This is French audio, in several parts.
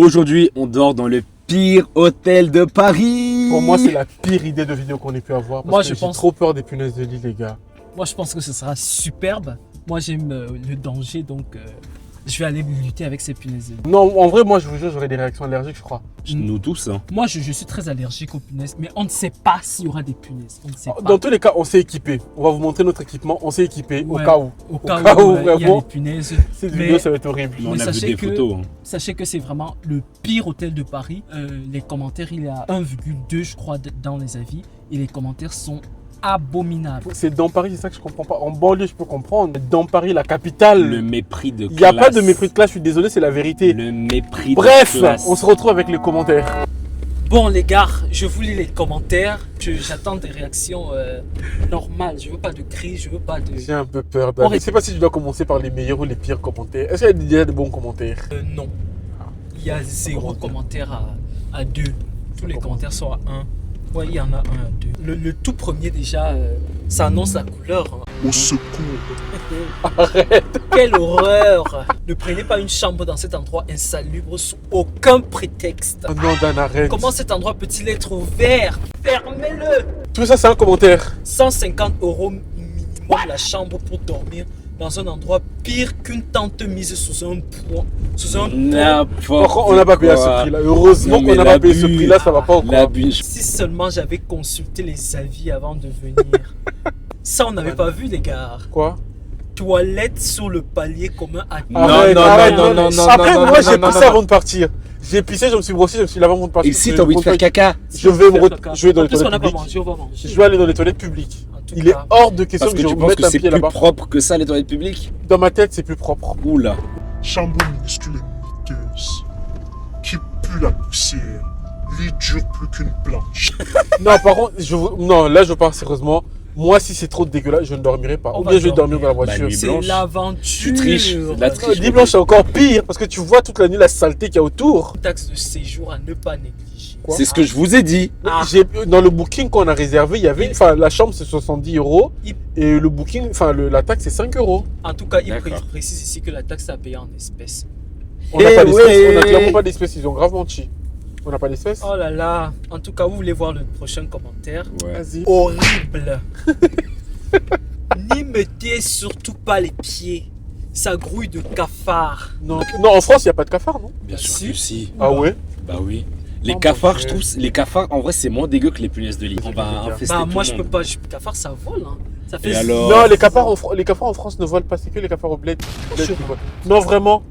Aujourd'hui, on dort dans le pire hôtel de Paris. Pour moi, c'est la pire idée de vidéo qu'on ait pu avoir. Parce Moi, que je j'ai pense- trop peur des punaises de lit, les gars. Moi, je pense que ce sera superbe. Moi, j'aime le danger, donc je vais aller lutter avec ces punaises. Non, en vrai, moi, je vous jure, j'aurais des réactions allergiques, je crois. Nous tous, hein. Moi, je suis très allergique aux punaises, mais on ne sait pas s'il y aura des punaises. On ne sait pas. Dans tous les cas, on s'est équipé. On va vous montrer notre équipement. On s'est équipé Ouais. au cas où. Au cas où il y a vraiment, des punaises. cette Mais- vidéo, ça va être horrible. Mais on Mais a vu sachez des que- photos. Hein. Sachez que c'est vraiment le pire hôtel de Paris. Les commentaires, il y a 1,2, je crois, dans les avis. Et les commentaires sont abominables. C'est dans Paris, c'est ça que je comprends pas. En banlieue, je peux comprendre. Mais dans Paris, la capitale, Le mépris de classe. il n'y a pas de mépris de classe, je suis désolé, c'est la vérité. Le mépris Bref, de classe. on se retrouve avec les commentaires. Bon, les gars, je vous lis les commentaires. J'attends des réactions normales. Je veux pas de cris, je veux pas de. J'ai un peu peur. On Je ne sais pas si je dois commencer par les meilleurs ou les pires commentaires. Est-ce qu'il y a déjà de bons commentaires? Non. Il y a 0 commentaire à 2. Tous les Comment? commentaires sont à 1. Ouais, il y en a 1 à 2. Le tout premier, déjà, ça annonce la couleur. Hein. Au secours. Quelle horreur! Ne prenez pas une chambre dans cet endroit insalubre sous aucun prétexte. Oh non, Dan, arrête. Comment cet endroit peut-il être ouvert? Fermez-le! Tout ça, c'est un commentaire. 150 € minimum la chambre pour dormir dans un endroit pire qu'une tente mise sous un pont. Sous un pont. N'importe Par contre, on n'a pas payé à ce quoi. prix-là. Heureusement Non, mais qu'on n'a pas payé ce l'abus. prix-là, ça va pas ou quoi? L'abus. Si seulement j'avais consulté les avis avant de venir. Ça, on n'avait pas vu, les gars. Quoi? Toilette sur le palier commun à Non, Arrête, non, arrête, non, non, non, Après, non, moi, non, j'ai non, pissé non, avant de partir. J'ai pissé, je me suis brossé, je me suis lavé avant de partir. Et si t'as envie de faire caca? Je vais me Caca. je vais dans les En plus, on toilettes n'a pas publiques. mangé, on va manger. Je vais aller dans les toilettes publiques. En tout Il est cas, hors de question Parce que que je tu penses mette que un c'est pied plus là-bas. propre que ça, les toilettes publiques? Dans ma tête, c'est plus propre. Oula. Chambre minuscule et miteuse. Qui pue la poussière. Lit dur plus qu'une planche. Non, par contre, non, là, je parle sérieusement. Moi, si c'est trop dégueulasse, je ne dormirai pas. On Ou va bien je vais dormir dormir. dans la voiture. nuit c'est blanche. l'aventure. Tu triches, la triche. Nuit blanche, c'est encore pire parce que tu vois toute la nuit la saleté qu'il y a autour. Taxe de séjour à ne pas négliger. Quoi? C'est ce que je vous ai dit. Ah. Dans le booking qu'on a réservé, il y avait, enfin, la chambre c'est 70 € Il- et le booking, enfin, la taxe c'est 5 €. En tout cas, il D'accord. précise ici que la taxe est à payer en espèces. On n'a Eh pas d'espèces, ouais. on n'a clairement pas d'espèces, ils ont grave menti. On n'a pas d'espèces. Oh là là. En tout cas, vous voulez voir le prochain commentaire? Ouais. Vas-y. Horrible. N'y mettez surtout pas les pieds. Ça grouille de cafard. Non, non, en France, il n'y a pas de cafard, non? Bien sûr Si. que si. Ah ouais? Bah oui. Les Oh, cafards, mon je Dieu. trouve, les cafards, en vrai, c'est moins dégueu que les punaises de lit. On va Bah, infester Bah, tout moi, le je peux monde. pas. Cafard, ça vole. Hein. Ça fait. Et alors? Non, les cafards en France ne volent pas, c'est que les cafards au bled. qui volent. Non, vraiment.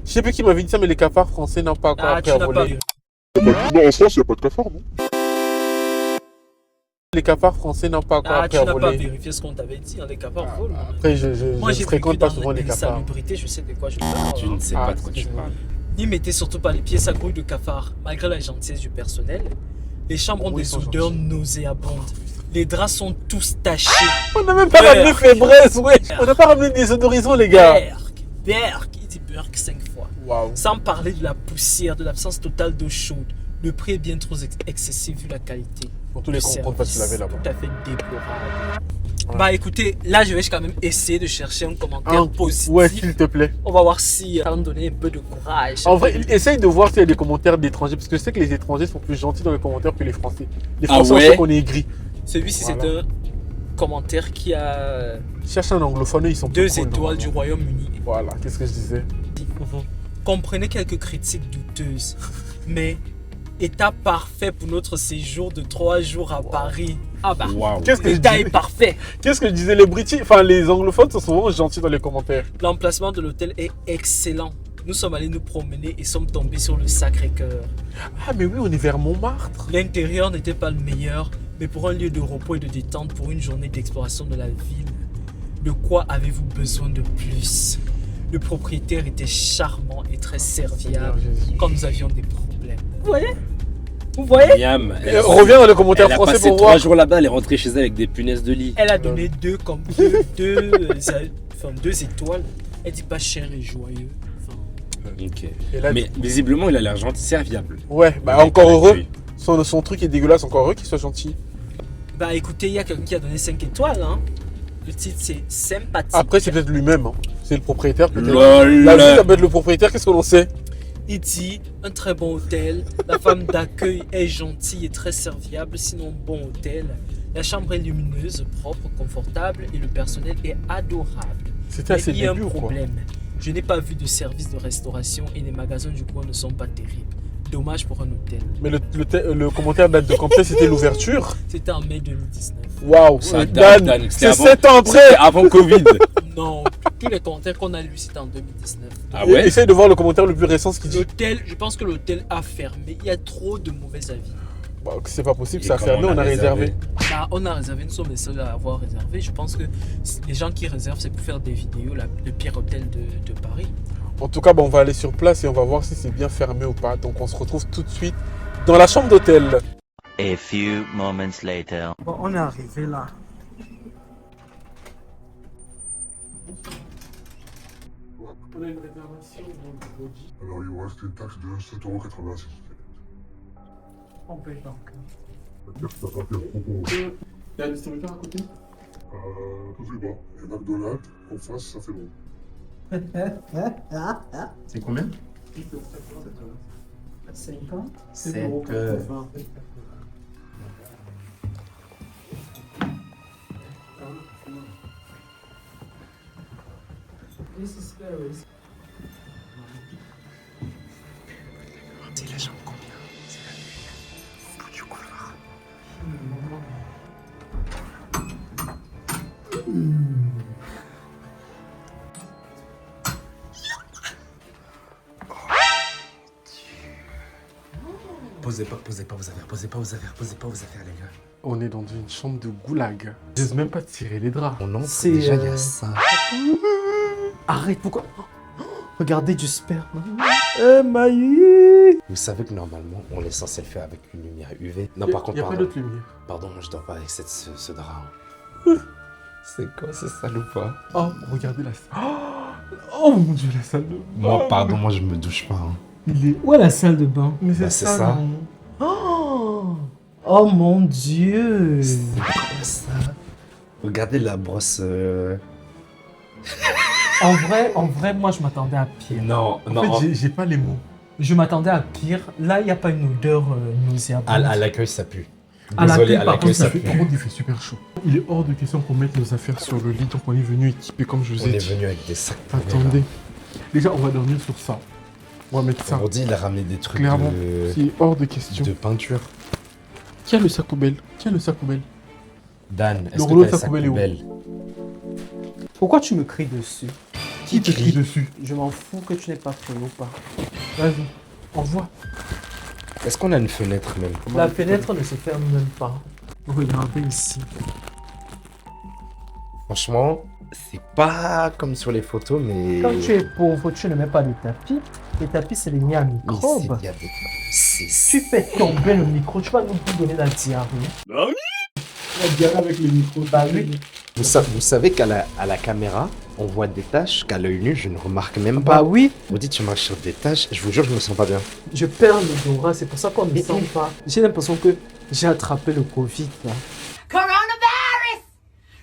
Je sais plus qui m'avait dit ça, mais les cafards français n'ont pas encore Ah, appris tu à n'as pas voler. vu. Non, en France, il n'y a pas de cafard, non? Les cafards français n'ont pas encore Ah, appris tu à n'as pas voler. vérifié ce qu'on t'avait dit. Hein, les cafards volent. hein. Après, je Moi, je j'ai fréquente vécu pas dans souvent les cafards. l'insalubrité. Je sais de quoi je parle. Tu ne sais Ah, pas de quoi tu excuse-moi. parles. N'y mettez surtout pas les pieds, ça grouille de cafard. Malgré la gentillesse du personnel, les chambres ont Oui, ils des sont odeurs gentils. nauséabondes. Les draps sont tous tachés. On n'a même pas Berk. ramené Fébreze, ouais. On n'a pas ramené des odorisants, les gars. Berk, il dit Berk 5 fois. Waouh. Sans parler de la poussière, de l'absence totale d'eau chaude. Le prix est bien trop excessif vu la qualité. Pour tous les du cons, on compte pas se service. laver là-bas. Tout à fait déplorable. Ouais. Bah écoutez, là je vais quand même essayer de chercher un commentaire positif. Ouais, s'il te plaît. On va voir si ça va me donner un peu de courage. En vrai, essaye de voir s'il y a des commentaires d'étrangers, parce que je sais que les étrangers sont plus gentils dans les commentaires que les Français. Les Ah Français, ouais? on sait qu'on est aigris. Celui-ci Voilà. c'est un commentaire qui a Cherche un anglophone, ils sont plus 2 cool, étoiles du normalement. Royaume-Uni. Voilà, qu'est-ce que je disais? Comprenez quelques critiques douteuses, mais état parfait pour notre séjour de 3 jours à Paris. Ah bah, Waouh. Qu'est-ce que je l'état disais? est parfait. Qu'est-ce que je disais? Les British, enfin les anglophones sont souvent gentils dans les commentaires. L'emplacement de l'hôtel est excellent. Nous sommes allés nous promener et sommes tombés sur le Sacré-Cœur. Ah, mais oui, on est vers Montmartre. L'intérieur n'était pas le meilleur, mais pour un lieu de repos et de détente pour une journée d'exploration de la ville, de quoi avez-vous besoin de plus? Le propriétaire était charmant et très serviable Jésus. quand nous avions des problèmes. Vous voyez? Vous voyez? Miam. Reviens dans les commentaires Elle a français passé pour 3 voir. jours là-bas, elle est rentrée chez elle avec des punaises de lit. Elle a donné deux étoiles. Elle dit pas cher et joyeux. Enfin, Ok. Et là, Mais visiblement, il a l'air gentil, serviable. ouais, bah Le encore mec, heureux. lui. Son truc est dégueulasse, encore heureux qu'il soit gentil. bah écoutez, il y a quelqu'un qui a donné 5 étoiles. Hein. Le titre c'est sympathique. Après, c'est peut-être lui-même. Hein. C'est le propriétaire, peut-être. Lol. La vie, ça peut être le propriétaire, qu'est-ce que l'on sait? Il dit un très bon hôtel, la femme d'accueil est gentille et très serviable, sinon bon hôtel. La chambre est lumineuse, propre, confortable et le personnel est adorable. C'était à Mais ses il y a un débuts ou quoi? problème. Je n'ai pas vu de service de restauration et les magasins du coin ne sont pas terribles. Dommage pour un hôtel. Mais le commentaire date de quand c'était l'ouverture? C'était en mai 2019. Waouh, Ça date, Dan, c'était c'est avant- 7 ans après. C'était avant Covid. Non, tous les commentaires qu'on a lus, c'était en 2019. Ah ouais? Essaye de voir le commentaire le plus récent, ce qu'il dit. L'hôtel, je pense que l'hôtel a fermé. Il y a trop de mauvais avis. Bah, c'est pas possible, Et ça a comment fermé, on a réservé. Bah, on a réservé, nous sommes les seuls à avoir réservé. Je pense que les gens qui réservent, c'est pour faire des vidéos, le pire hôtel de Paris. En tout cas, bah, on va aller sur place et on va voir si c'est bien fermé ou pas. Donc on se retrouve tout de suite dans la chambre d'hôtel. A few moments later. Bon, on est arrivé là. On a une réservation dans le body. Alors, il vous reste une taxe de 7,80 €, s'il vous plaît. On paye donc. C'est-à-dire que ça va faire trop. Il y a un distributeur à côté? Je sais pas. Et McDonald's, en face, ça fait bon. C'est combien? 50. C'est C'est la chambre combien? C'est la bout du couloir. Posez pas vos affaires, posez pas vos affaires, les gars. On est dans une chambre de goulag. J'ose même pas tirer les draps. On entre, C'est, déjà, il y euh, a ça. Arrête, pourquoi? Regardez du sperme. Eh, Maï! Vous savez que normalement, on est censé le faire avec une lumière UV. Non, Y a- par contre, y a pas pardon. d'autre lumière. Pardon, moi je dors pas avec ce drap. C'est quoi, c'est sale ou pas? Oh, regardez la salle. Oh mon dieu, la salle de bain. Moi, pardon, moi je me douche pas. Hein. Il est... Où est la salle de bain? Mais Bah, c'est ça. Oh! Oh mon dieu! C'est quoi ça? Regardez la brosse. En vrai, moi je m'attendais à pire. Non, En non. fait, j'ai pas les mots. Je m'attendais à pire. Là, il n'y a pas une odeur nauséabonde. À l'accueil, ça pue. À Désolé, l'accueil, à par l'accueil, contre, ça ça pue. Par contre, il fait super chaud. Il est hors de question qu'on mette nos affaires sur le lit, donc on est venu équipé comme je vous On ai est dit. venu avec des sacs. Attendez. Déjà, on va dormir sur ça. On va mettre ça. On dit, il a ramené des trucs Clairement, c'est hors de question. de peinture. Qui a le sac poubelle? Qui a le sac poubelle? Dan, est-ce rouleau que de t'as sac sac poubelle est où? poubelle? Pourquoi tu me cries dessus? Qui te crie dessus? Je m'en fous que tu n'aies pas pris ou pas. Vas-y, envoie. Est-ce qu'on a une fenêtre même? La fenêtre ne se ferme même pas. Regardez ici. Franchement, c'est pas comme sur les photos, mais. Quand tu es pauvre, tu ne mets pas de tapis. Les tapis, c'est les liés à Mais microbes. il y a des- c'est- Tu fais tomber le micro, tu vas nous donner la diarrhée. La diarrhée avec les micros. Bah oui. Vous savez qu'à la caméra, on voit des taches qu'à l'œil nu, je ne remarque même pas. Bah oui, Vous dites, tu marches sur des taches, je vous jure, je me sens pas bien. je perds l'odorat, c'est pour ça qu'on ne sent pas. J'ai l'impression que j'ai attrapé le Covid là. Coronavirus!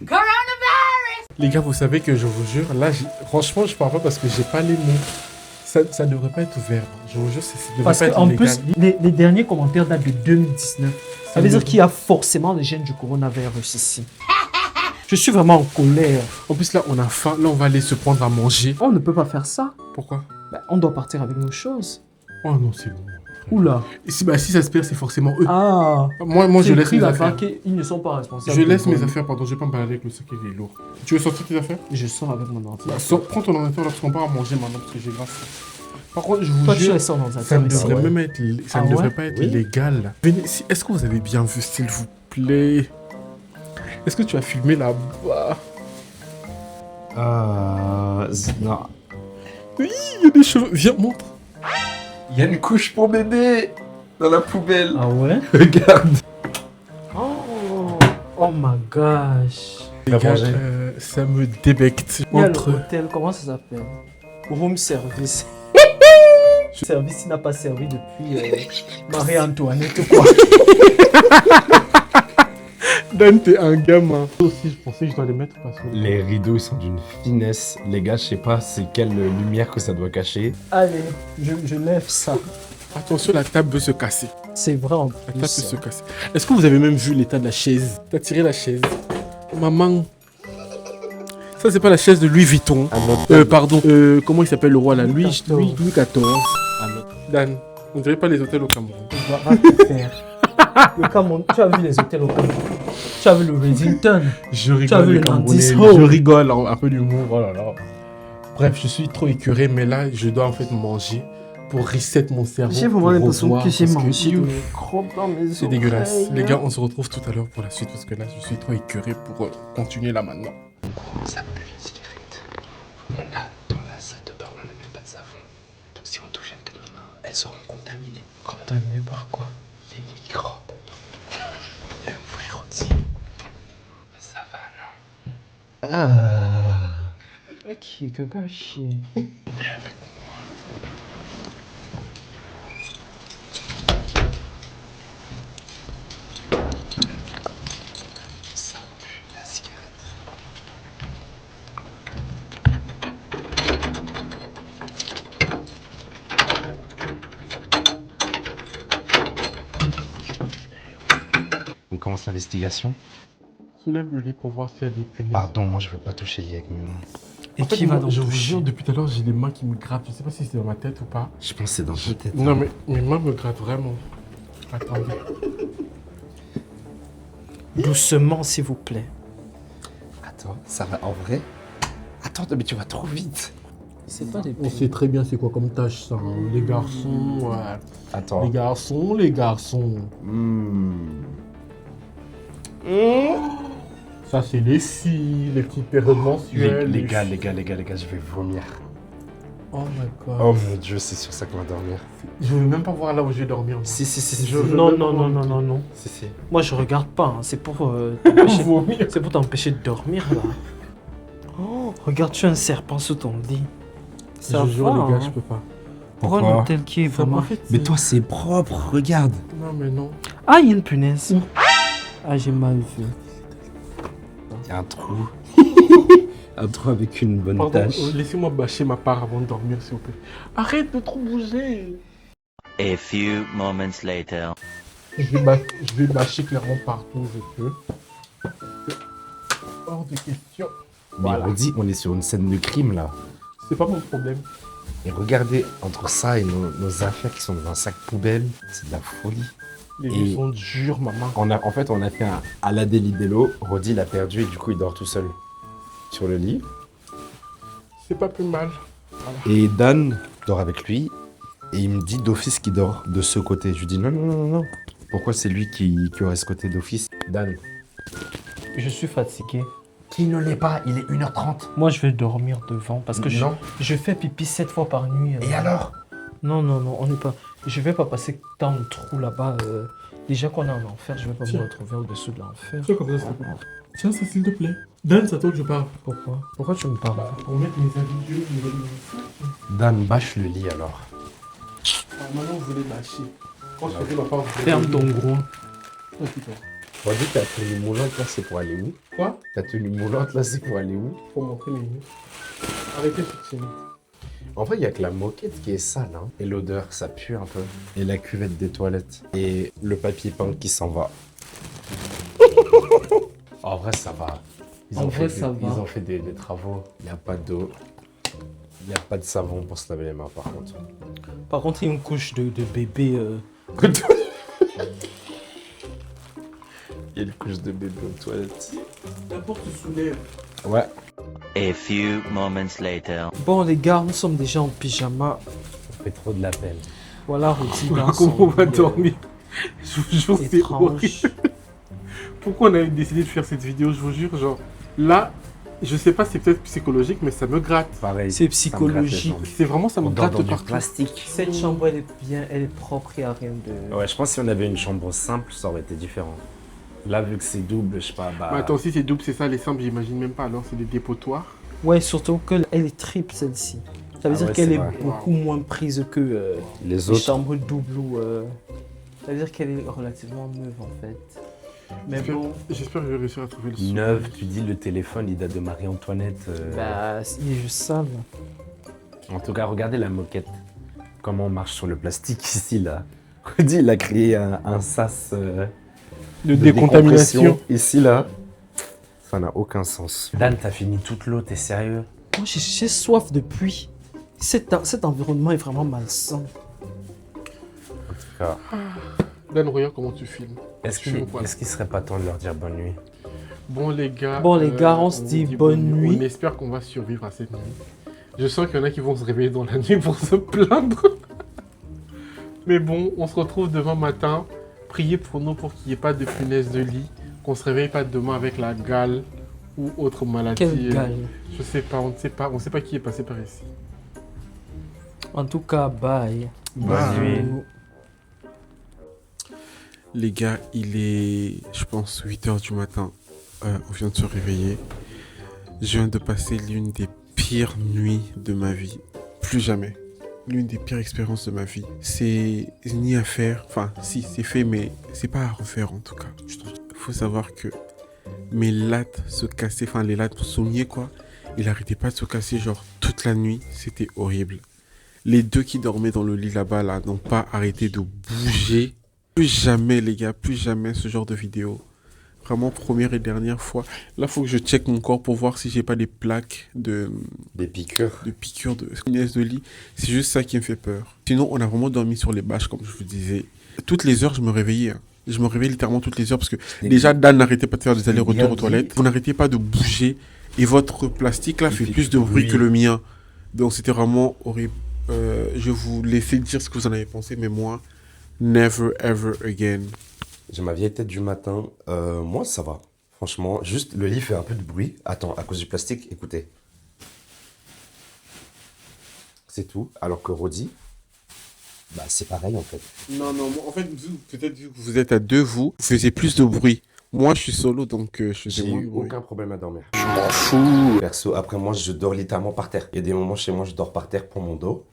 Coronavirus! Les gars, vous savez que je vous jure, là, franchement, je parle pas parce que j'ai pas les mots. Ça devrait pas être ouvert. Je vous jure, ça devrait Parce pas être qu'en illégal. plus, les derniers commentaires datent de 2019. Ça veut dire qu'il y a forcément des gènes du coronavirus ici. Je suis vraiment en colère. En plus, là, on a faim. Là, on va aller se prendre à manger. On ne peut pas faire ça. Pourquoi? Bah, on doit partir avec nos choses. Oh non, c'est bon. Oula. Et si ça se perd, c'est forcément eux. Ah. Moi, je C'est laisse écrit mes là-bas affaires. qu'ils ne sont pas responsables. Je de laisse mes vol. affaires, pardon, je vais pas me balader avec le sac, il est lourd. Tu veux sortir tes affaires? Je sors avec mon ordinateur. Prends ton ordinateur là, parce qu'on part à manger maintenant, parce que j'ai grave faim. Par contre, je vous Toi, tu jure, restes dans un ça ne ici. devrait ouais. même être, ça Ah ne devrait ouais? pas être Oui. légal. Venez, est-ce que vous avez bien vu, s'il vous plaît? Est-ce que tu as filmé là-bas? Non. Oui, il y a des cheveux. Viens, montre. Il y a une couche pour bébé dans la poubelle. Ah ouais? Regarde. Oh my gosh. Les T'as gars, mangé? ça me débecte. Il y a Entre... l'hôtel, comment ça s'appelle? Room service. Service qui n'a pas servi depuis Marie-Antoinette ou quoi. Dan, t'es un gamin. Aussi, je pensais que je dois les mettre parce que... Les rideaux ils sont d'une finesse. Les gars, je sais pas c'est quelle lumière que ça doit cacher. Allez, je lève ça. Attention, la table veut se casser. C'est vrai en La table plus. peut se casser. Est-ce que vous avez même vu l'état de la chaise? T'as tiré la chaise. Maman. Ça, c'est pas la chaise de Louis Vuitton. Pardon. Comment il s'appelle le roi là? Louis XIV. Dan, on dirait pas les hôtels au Cameroun. Va te faire. Le Cameroun, tu as vu les hôtels au Cameroun? Tu as vu le Reddington? Je Tu as vu rigole, les le Camerounais. Nandis Hall? Je rigole, un peu d'humour, oh là là. Bref, je suis trop écœuré, mais là, je dois en fait manger pour reset mon cerveau. J'ai vraiment pour l'impression revoir, que j'ai parce mangé de you, mes crottes dans mes c'est dégueulasse. Les gars, on se retrouve tout à l'heure pour la suite, parce que là, je suis trop écœuré pour continuer là maintenant. Ça pue les cigarettes. On a dans la salle de bain, on n'a même pas de savon. Donc si on touche avec nos mains, elles seront contaminées. Contaminé par quoi? Les microbes. Il y a un frère aussi. Ça va, non? Ah. Ok, que gâché. Ça pue la cigarette. On commence l'investigation. Soulève le lit pour voir s'il y a des pénis. Pardon, moi je veux pas toucher le lit avec mes mains. Et En fait, qui va moi, donc je vous toucher? jure, depuis tout à l'heure, j'ai des mains qui me grattent. Je sais pas si c'est dans ma tête ou pas. Je pense que c'est dans ta tête. Non, hein. mais mes mains me grattent vraiment. Attendez. Doucement, s'il vous plaît. Attends, ça va en vrai? Attends, mais tu vas trop vite. C'est pas des On sait très bien c'est quoi comme tâche ça, hein. Les garçons, Attends. les garçons, les garçons. Ça c'est les filles, les petites périodes mensuelles. Les gars, je vais vomir. Oh my god. Oh mon dieu, c'est sur ça qu'on va dormir. Je veux même pas voir là où je vais dormir. moi. Si. Je veux Non, même non, pas non, voir. non, non, non. Si. Moi, je regarde pas. Hein. C'est pour t'empêcher. Vomir. C'est pour t'empêcher de dormir là. Oh, regarde, tu as un serpent sous ton lit. Ça Je jure va, les gars, hein. je peux pas. Pour un hôtel qui est Ça vraiment. m'a fait. Mais toi, c'est propre, regarde. Non mais non. Ah, il y a une punaise. Ah, j'ai mal vu. Il y a un trou. Un trou avec une bonne Pardon, tache. laissez-moi bâcher ma part avant de dormir s'il vous plaît. Arrête de trop bouger. A few moments later. Je vais bâcher clairement partout où je peux. Hors de question. Mais on dit, on est sur une scène de crime là. C'est pas mon problème. Et regardez, entre ça et nos affaires qui sont dans un sac poubelle, c'est de la folie. Les Et- vies sont dures, maman. On a fait un à la Delidello. Rodi l'a perdu et du coup il dort tout seul sur le lit. C'est pas plus mal. Et Dan dort avec lui et il me dit d'office qu'il dort de ce côté. Je lui dis non. Pourquoi c'est lui qui aurait ce côté d'office? Dan. Je suis fatigué. Qui ne l'est pas, il est 1h30. Moi, je vais dormir devant parce que Non. je fais pipi 7 fois par nuit. Et alors? Non, on n'est pas. Je vais pas passer tant de trous là-bas. Déjà qu'on est en enfer, je vais pas me Tiens. retrouver au-dessous de l'enfer. Tiens, comme ça, s'il te plaît. Tiens, ça, s'il te plaît. Dan, c'est à toi que je parle. Pourquoi? Pourquoi tu me parles? Pour mettre mes habits Dieu, mes habits. Dan, bâche le lit alors. Maintenant, vous voulez bâcher. Quand je faisais ma part, vous voulez Ferme bâcher. ton gros. Oh, putain. Rodi, ta tenue moulante là, c'est pour aller où? Quoi? Ta tenue moulante là, c'est pour aller où? Pour montrer mes yeux. Arrêtez cette chaîne. En vrai, il y a que la moquette qui est sale, hein. Et l'odeur, ça pue un peu. Et la cuvette des toilettes. Et le papier peint qui s'en va. En vrai, ça va. En vrai, ça va. Ils ont fait des travaux. Il n'y a pas d'eau. Il n'y a pas de savon pour se laver les mains, par contre. Par contre, il y a une couche de bébé. Il y a une couche de bébé aux toilettes. La porte se soulève. Ouais. A few moments later. Bon, les gars, nous sommes déjà en pyjama. On fait trop de la peine. Voilà, Rodi. dans Comment son on va lit, dormir? Je vous jure, c'est étrange. horrible. Pourquoi on a décidé de faire cette vidéo? Je vous jure, genre, là, je sais pas, c'est peut-être psychologique, mais ça me gratte. Pareil. C'est psychologique. C'est vraiment, ça me On dort gratte dans du partout. plastique. Cette chambre, elle est bien, elle est propre, il n'y a rien de. Ouais, je pense que si on avait une chambre simple, ça aurait été différent. Là, vu que c'est double, je sais pas, bah... Mais attends, si c'est double, c'est ça, les simples, j'imagine même pas. Alors, c'est des dépotoirs. Ouais, surtout qu'elle est triple celle-ci. Ça veut Ah dire ouais, qu'elle c'est est vrai. beaucoup moins prise que les les autres... chambres doubles ou. Ça veut dire qu'elle est relativement neuve en fait. Mais bon, J'espère que je vais réussir à trouver le son. Neuve, tu dis le téléphone, il date de Marie-Antoinette. bah, il est juste sale. En tout cas, regardez la moquette. Comment on marche sur le plastique ici, là. Rudy, il a créé un sas De décontamination. décompression ici, là. Ça n'a aucun sens. Dan, t'as fini toute l'eau, t'es sérieux? Moi, j'ai soif depuis. Cet environnement est vraiment malsain. En tout cas, Dan, regarde comment tu filmes. est-ce qu'il serait pas temps de leur dire bonne nuit? Bon les gars, On se dit bonne nuit. On espère qu'on va survivre à cette nuit. Je sens qu'il y en a qui vont se réveiller dans la nuit pour se plaindre. Mais bon, on se retrouve demain matin. Priez pour nous pour qu'il n'y ait pas de punaise de lit. Qu'on se réveille pas demain avec la gale ou autre maladie. Quelle gale. Je sais pas, on ne sait pas qui est passé par ici. En tout cas, bye. Bonne nuit. Les gars, il est, je pense, 8h du matin. On vient de se réveiller. Je viens de passer l'une des pires nuits de ma vie. Plus jamais. L'une des pires expériences de ma vie. C'est ni à faire. Enfin, si, c'est fait, mais c'est pas à refaire en tout cas. Il faut savoir que mes lattes se cassaient. Enfin, les lattes saugnaient quoi. Il arrêtait pas de se casser genre toute la nuit. C'était horrible. Les deux qui dormaient dans le lit là-bas là, n'ont pas arrêté de bouger. Plus jamais les gars, plus jamais ce genre de vidéo. Vraiment première et dernière fois. Là, faut que je check mon corps pour voir si j'ai pas des plaques Des piqûres. de piqûres de punaise de lit. C'est juste ça qui me fait peur. Sinon, on a vraiment dormi sur les bâches, comme je vous disais. Toutes les heures, je me réveillais. Hein. Je me réveillais littéralement toutes les heures parce que déjà, Dan n'arrêtait pas de faire des allers-retours aux toilettes. Vous n'arrêtez pas de bouger et votre plastique là fait plus de bruit que le mien. Donc, c'était vraiment horrible. Je vais vous laisser dire ce que vous en avez pensé, mais moi, never ever again. J'ai ma vieille tête du matin. Moi, ça va. Franchement, juste le lit fait un peu de bruit. Attends, à cause du plastique, écoutez. C'est tout. Alors que Rodi, bah, c'est pareil en fait. Non, en fait, peut-être vu que vous êtes à deux, vous faisiez plus de bruit. Moi, je suis solo, donc je faisais J'ai moins eu de bruit. aucun problème à dormir. Je m'en fous. Perso, après moi, je dors littéralement par terre. Il y a des moments chez moi, je dors par terre pour mon dos.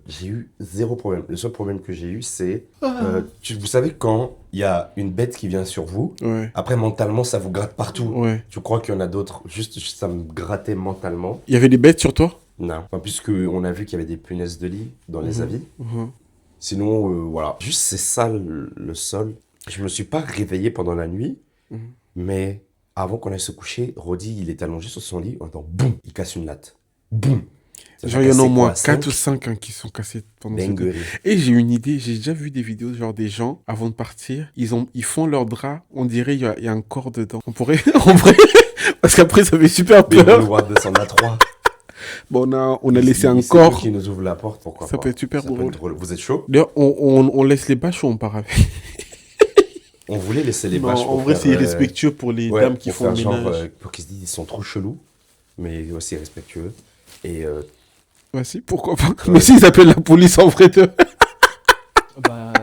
J'ai eu zéro problème. Le seul problème que j'ai eu, c'est... vous savez, quand il y a une bête qui vient sur vous, Ouais, après, mentalement, ça vous gratte partout. ouais. Tu crois qu'il y en a d'autres. Juste, ça me grattait mentalement. Il y avait des bêtes sur toi? Non. Enfin, puisqu'on a vu qu'il y avait des punaises de lit dans les avis. Mhm. Sinon, voilà. Juste, c'est sale, le sol. Je me suis pas réveillé pendant la nuit, mais avant qu'on aille se coucher, Rodi, il est allongé sur son lit, on entend boum, il casse une latte. Boum. Ça Genre, fait il y en a casser au moins quoi, 4 ou 5 qui sont cassés pendant cette... Dinguerie. Et j'ai une idée, j'ai déjà vu des vidéos, genre des gens, avant de partir, ils font leur drap, on dirait il y a un corps dedans. On pourrait, en vrai, parce qu'après ça fait super Baby peur. Ward de 103. Bon, on a laissé un C'est corps. eux qui nous ouvre la porte, pourquoi Ça pas. peut être super Ça peut drôle. être drôle. Vous êtes chaud? D'ailleurs, on laisse les bâches ou on part avec? On voulait laisser les Non, bâches en pour vrai, faire, c'est irrespectueux pour les ouais, dames qui pour font le faire genre, ménage. pour qu'ils se disent ils sont trop chelous, mais aussi respectueux. Et Vas-y, pourquoi pas. Mais s'ils appellent la police en vrai de... Bah,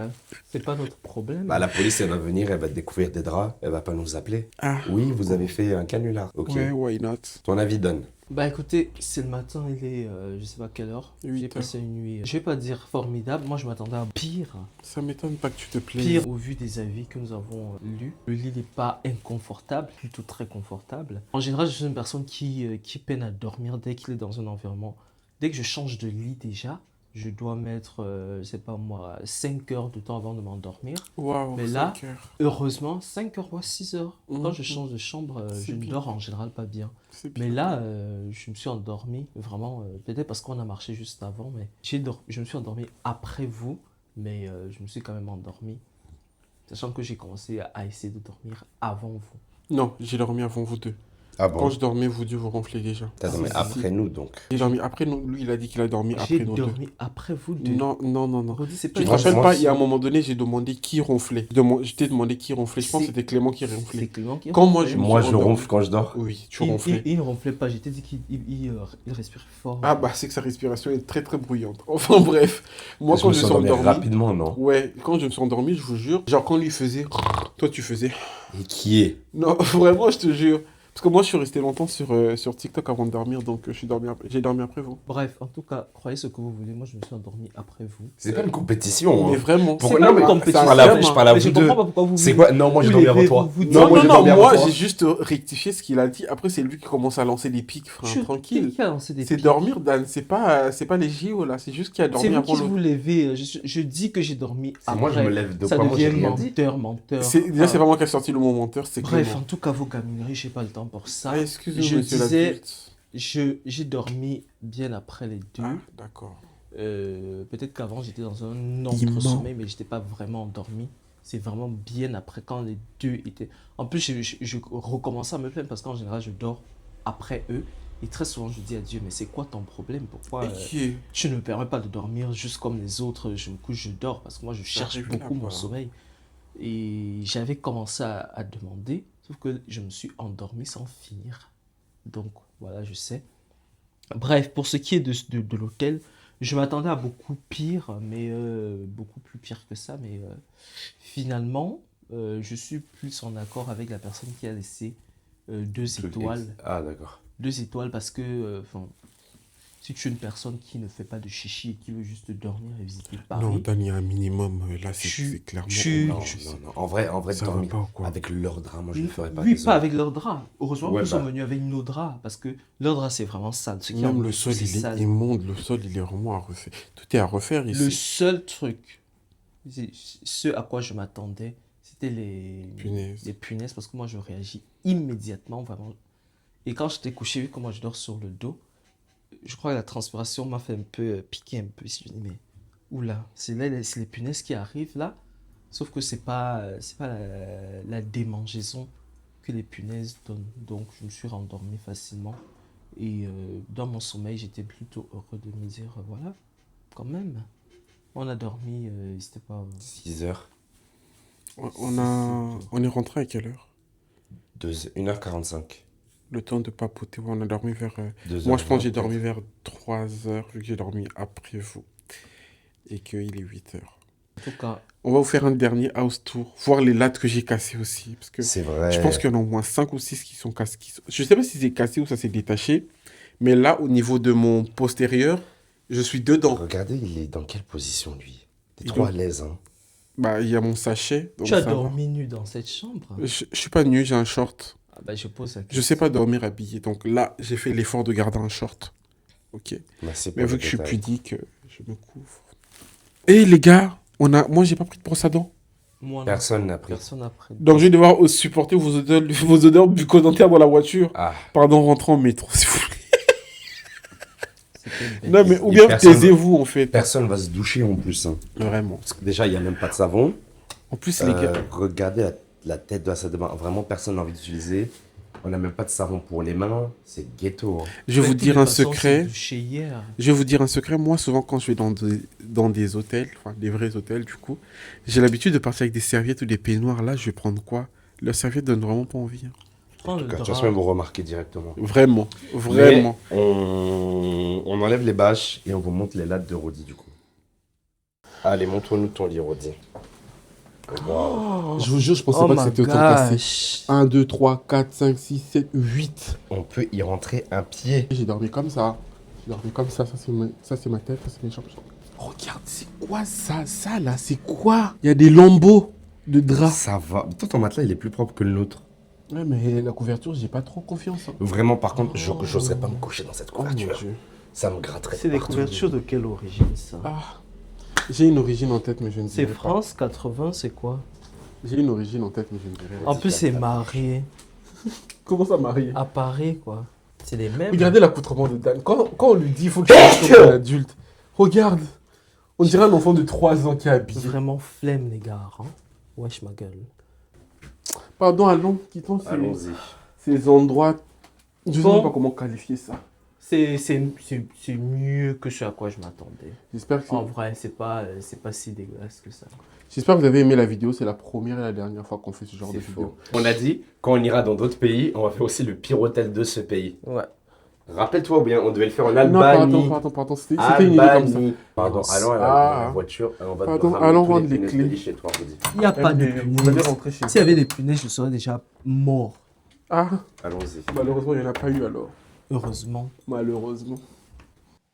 c'est pas notre problème. bah, la police, elle va venir, elle va découvrir des draps, elle va pas nous appeler. Ah, Oui, vous avez fait un canular. Ok. ouais, why not? Ton avis donne. Bah écoutez, c'est le matin, il est je sais pas quelle heure. 8 J'ai heures. passé une nuit, je vais pas dire formidable, moi je m'attendais à pire. Ça m'étonne pas que tu te plaignes. Pire au vu des avis que nous avons lus. Le lit n'est pas inconfortable, plutôt très confortable. En général, je suis une personne qui peine à dormir dès qu'il est dans un environnement. Dès que je change de lit déjà, je dois mettre, je sais pas moi, 5 heures de temps avant de m'endormir. Waouh, Mais là, 5 heures. Heureusement, 5 heures ou 6 heures. Quand Mhm. je change de chambre, C'est je ne bien. dors en général pas bien. C'est bien. Mais là, je me suis endormi, vraiment, peut-être parce qu'on a marché juste avant, mais je me suis endormi après vous, mais je me suis quand même endormi, sachant que j'ai commencé à essayer de dormir avant vous. Non, j'ai dormi avant vous deux. Ah Quand bon? je dormais, vous deux, vous ronflez déjà. T'as dormi Si, après si. nous donc. J'ai dormi après nous. Lui, il a dit qu'il a dormi J'ai après nous deux. dormi après vous deux. Non. Rodi, c'est pas Tu te Moi, rappelles moi pas, aussi. il y a un moment donné, j'ai demandé qui ronflait. Je t'ai demandé qui ronflait. Je pense que C'est- c'était Clément qui C'est ronflait. Clément qui Quand moi, ronflait. je me Moi, suis je endormi. ronfle quand je dors. Oui, tu Il ronflais. ne ronflait pas, j'ai dit qu'il respirait fort. Ah bah, c'est que sa respiration est très très bruyante. Enfin bref, moi je quand me je suis suis endormi endormi... rapidement, non? Ouais, quand je me suis endormi, je vous jure, genre quand lui faisait... Toi tu faisais... Et qui est? Non, vraiment, je te jure. Parce que moi, je suis resté longtemps sur TikTok avant de dormir, donc j'ai dormi après vous. Bref, en tout cas, croyez ce que vous voulez. Moi, je me suis endormi après vous. C'est pas une compétition. Mais hein. vraiment. Pourquoi- C'est non, pas mais une compétition. je parle à Mais vous je deux. comprends pas pourquoi vous C'est voulez- quoi? Non, moi j'ai vous dormi levez, avant toi. vous- Non, moi j'ai dormi avant moi, toi. j'ai juste rectifié ce qu'il a dit. Après, c'est lui qui commence à lancer les pics, frère, tranquille. Qui a lancé des C'est pics? dormir, Dan. C'est pas les JO, là. C'est juste qu'il a C'est dormi vous avant qui l'autre. vous levez. Je dis que j'ai dormi C'est après. moi, je me lève de Ça quoi? Moi, j'ai devient rien dit. menteur. Déjà, c'est pas moi qui a sorti le mot menteur, c'est Bref, Clément. en tout cas, vos gamineries, j'ai pas le temps pour ça. Ah, excusez-moi, je monsieur disais, l'adulte. j'ai dormi bien après les deux. Ah, d'accord. Peut-être qu'avant, j'étais dans un autre Il ment. sommeil, mais j'étais pas vraiment endormi. C'est vraiment bien après quand les deux étaient... En plus, je recommençais à me plaindre parce qu'en général, je dors après eux. Et très souvent, je dis à Dieu, mais c'est quoi ton problème? Pourquoi Ok. je ne me permets pas de dormir juste comme les autres? Je me couche, je dors parce que moi, je cherche arrivé beaucoup mon là-bas. sommeil. Et j'avais commencé à demander, sauf que je me suis endormi sans finir. Donc, voilà, je sais. Bref, pour ce qui est de l'hôtel, je m'attendais à beaucoup pire, mais beaucoup plus pire que ça. Mais finalement, je suis plus en accord avec la personne qui a laissé 2 étoiles. Ah, d'accord. 2 étoiles parce que si tu es une personne qui ne fait pas de chichi et qui veut juste dormir et visiter Paris, Non, Dan, il y a un minimum. Là, c'est clairement. Non, non. En vrai, Ça va dormir pas ou quoi? avec leur drap, moi je le ferais pas. oui, désolé. pas avec leur drap. Heureusement Ouais, qu'ils sont bah. venus avec nos draps parce que leur drap c'est vraiment sale. Ce qui est en Même le dessous, sol, c'est il est sale. immonde. Le sol, il est vraiment à refaire. Tout est à refaire ici. Le seul truc, ce à quoi je m'attendais, c'était Punaises. les punaises parce que moi je réagis immédiatement vraiment. Et quand j'étais couché, vu comment je dors sur le dos, je crois que la transpiration m'a fait un peu piquer un peu. Je me dis, mais oula, c'est les punaises qui arrivent là. Sauf que c'est pas la démangeaison que les punaises donnent. Donc je me suis rendormi facilement. Et dans mon sommeil, j'étais plutôt heureux de me dire, voilà, quand même. On a dormi, c'était pas... 6 heures, On est rentré à quelle heure? 1h45. Le temps de papoter. Ouais, on a dormi vers. 2 Moi, heures je pense que j'ai 20, dormi vers 3 heures, vu que j'ai dormi après vous. Et qu'il est 8 heures. En tout cas, On va vous faire un dernier house tour. Voir les lattes que j'ai cassées aussi. Parce que C'est vrai. je pense qu'il y en a au moins 5 ou 6 qui sont cassées. Je sais pas si c'est cassé ou ça s'est détaché. Mais là, au niveau de mon postérieur, je suis dedans. Regardez, il est dans quelle position lui? T'es Il trop doit- à l'aise, hein. Bah, il y a mon sachet. Donc tu as ça va. dormi nu dans cette chambre? Je suis pas nu, j'ai un short. Ah bah, je pose la Je question. sais pas dormir habillé. Donc là, j'ai fait l'effort de garder un short. Ok. Merci pour Mais le vu que je suis détail. pudique, je me couvre. Et les gars, moi j'ai pas pris de brosse à dents. Moi, non. Personne n'a pris. Personne n'a pris. Donc je vais devoir supporter vos odeurs bucco-dentaires dans la voiture. Ah, Pardon, rentrant en métro, s'il vous plaît. C'était une bête. Non mais, ou Et bien personne- taisez-vous en fait. personne va se doucher en plus, hein. Vraiment. Parce que déjà, il n'y a même pas de savon. En plus, les gars, Regardez la tête de la salle de bain. Vraiment, personne n'a envie d'utiliser. On n'a même pas de savon pour les mains. C'est ghetto, hein. je vais vous De dire toute un façon, secret. c'est douché hier. Je vais vous dire un secret. Moi, souvent, quand je vais dans des hôtels, enfin des vrais hôtels, du coup, j'ai l'habitude de partir avec des serviettes ou des peignoirs. Là, je vais prendre quoi? Leurs serviettes donnent vraiment pas envie. Hein. Prends le De toute drap. façon, vous remarquez directement. Vraiment, vraiment. Mais on enlève les bâches et on vous montre les lattes de Rodi, du coup. Allez, montre-nous ton lit, Rodi. Waouh. Je vous jure, je pensais Oh pas que my c'était autant cassé. gosh. 1, 2, 3, 4, 5, 6, 7, 8. On peut y rentrer un pied. J'ai dormi comme ça. J'ai dormi comme ça. Ça, c'est ma tête. Ça, c'est mes jambes. Regarde, c'est quoi ça? Ça, là, c'est quoi? Il y a des lambeaux de draps. Ça va. Toi, ton matelas, il est plus propre que le nôtre. Ouais, mais la couverture, j'ai pas trop confiance. Hein. Vraiment, par contre, j'oserais pas me coucher dans cette Oh mon couverture. Dieu. Ça me gratterait. C'est des partout. couvertures de quelle origine ça? Ah. J'ai une origine en tête, mais je ne C'est dirai pas. France 80, c'est quoi? J'ai une origine en tête, mais je ne dirai pas. En plus, c'est marié. Comment ça, Marie? À Paris, quoi. C'est les mêmes. Regardez l'accoutrement de Dan. Quand on lui dit il faut qu'il soit comme un adulte, regarde. On dirait un enfant de 3 ans qui est habillé. Vraiment flemme, les gars. Hein? Wesh, ma gueule. Pardon, allons, quittons Allons-y. ces endroits. Je ne sais Bon. même pas comment qualifier ça. C'est mieux que ce à quoi je m'attendais. J'espère que, En vrai, c'est pas si dégueulasse que ça. j'espère que vous avez aimé la vidéo. C'est la première et la dernière fois qu'on fait ce genre de C'est vidéo. faux. On a dit, quand on ira dans d'autres pays, on va faire aussi le pire hôtel de ce pays. Ouais. Rappelle-toi, ou bien on devait le faire en Non, Albanie. pardon. C'était une idée comme ça. Albanie. Pardon, allons à Ah. la voiture. On va Pardon, ramener allons tous rendre les punaises de clés. lit chez toi, Rodi. Il n'y a pas de Mais vous allez punaises. rentrer chez S'il y avait des punaises, je serais déjà mort. Ah, Allons-y. malheureusement, il n'y en a pas eu alors. Heureusement. Malheureusement.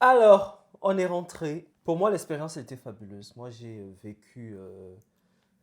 Alors, on est rentré. Pour moi, l'expérience était fabuleuse. Moi, j'ai vécu.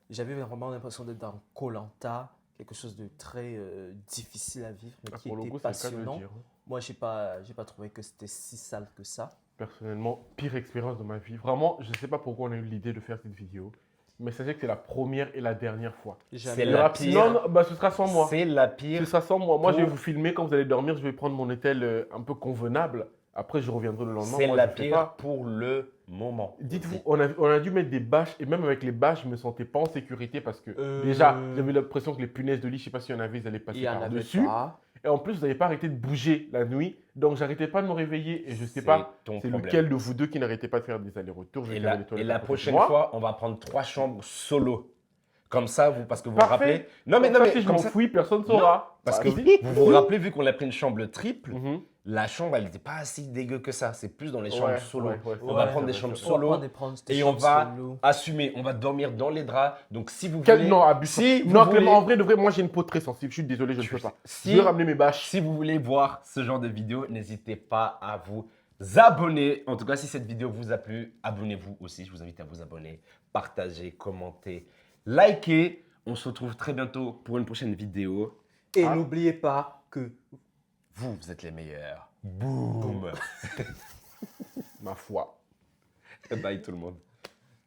J'avais vraiment l'impression d'être dans Koh-Lanta, quelque chose de très difficile à vivre, mais qui Pour le était coup, c'est le cas de le passionnant. dire. Moi, j'ai pas trouvé que c'était si sale que ça. Personnellement, pire expérience de ma vie. Vraiment, je ne sais pas pourquoi on a eu l'idée de faire cette vidéo, mais sachez que c'est la première et la dernière fois. Jamais. C'est Il y la aura- pire. Non, non, bah, ce sera sans moi. C'est la Ce pire. sera sans moi. Moi, je vais Pour- vous filmer quand vous allez dormir. Je vais prendre mon hôtel un peu convenable. Après, je reviendrai le lendemain. C'est Moi, la je sais pire pas. pour le moment. Dites-vous, on a dû mettre des bâches, et même avec les bâches, je ne me sentais pas en sécurité parce que Euh. déjà, j'avais l'impression que les punaises de lit, je ne sais pas s'il y en avait, ils allaient Il passer y en avait par-dessus. pas. Et en plus, vous n'avez pas arrêté de bouger la nuit, donc j'arrêtais pas de me réveiller. Et je ne sais C'est pas, ton c'est problème. lequel de vous deux qui n'arrêtait pas de faire des allers-retours. Je vais Et faire la, les et toilettes la à côté de prochaine moi. fois, on va prendre 3 chambres solo. Comme ça, vous, parce que vous vous Parfait. rappelez. Non, mais Si je comme m'en ça. fouille, personne ne saura. Parce que Vas-y. vous vous rappelez, vu qu'on a pris une chambre triple, Mhm. la chambre, elle n'était pas si dégueu que ça. C'est plus dans les chambres Ouais, solo. ouais, ouais, On c'est va vrai, prendre des c'est chambres vrai. solo et on va Solo. assumer. On va dormir dans les draps. Donc, si vous Quel voulez. non, abuse. Si vous Non, voulez- Clément, en vrai, de vrai, moi j'ai une peau très sensible. Je suis désolé, je ne peux pas. Si- Je vais ramener mes bâches. Si vous voulez voir ce genre de vidéo, n'hésitez pas à vous abonner. En tout cas, si cette vidéo vous a plu, abonnez-vous aussi. Je vous invite à vous abonner, partager, commenter, liker. On se retrouve très bientôt pour une prochaine vidéo. Et Ah. n'oubliez pas que Vous êtes les meilleurs. Boum. Ma foi. Bye tout le monde.